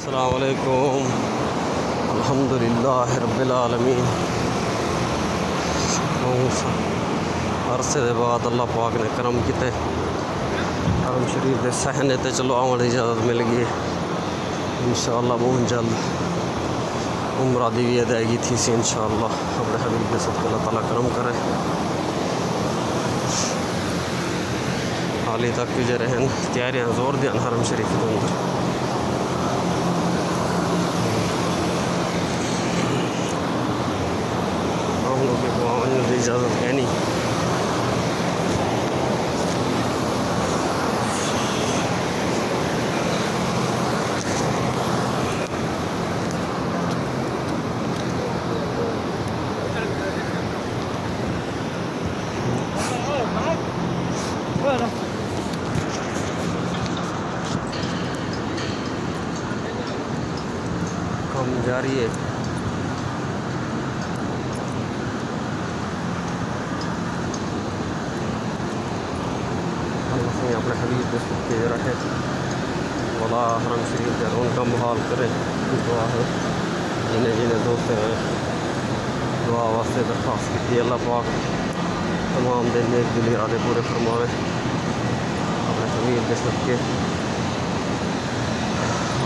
अस्सलाम वालेकुम। अल्हम्दुलिल्लाह रब्बिल आलमीन। अरसे दे बाद अल्लाह पाक ने करम किते हरम शरीफ के सहने ते चलो आने की इजाज़त मिल गई। इंशाअल्लाह बहुत जल्द उम्रा दी भी अदायगी थी सी। इंशाअल्लाह अपने हबीब के सदक़े अल्लाह ताला करम करे। हाली तक जो रहन तैयारियां जोर दियां हरम शरीफ के अंदर। हम लोग की इजाज़त है नहीं। काम जारी है। अपने हबीब के सदक़े रहे वाला हरम शरीफ के उनका मुहाल करे। दुआ है जिन्हें जिन्हें दोस्त हैं दुआ वास्ते दरख्वास्त की अल्लाह पाक तमाम दिन नेक दिल इरादे पूरे फरमावे। अपने हबीब के सदक़े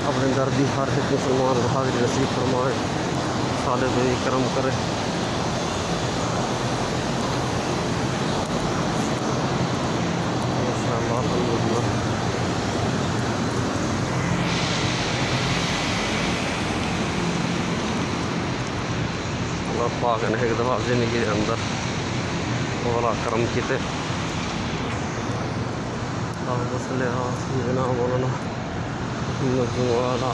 अपने दर्दी हर एक मुसलमान को हाज़िरी नसीब फरमाए। साले पे करम करे। अल्लाह पाक ने एक दफ़ा ज़िंदगी के अंदर वाला करम किते। मौलाना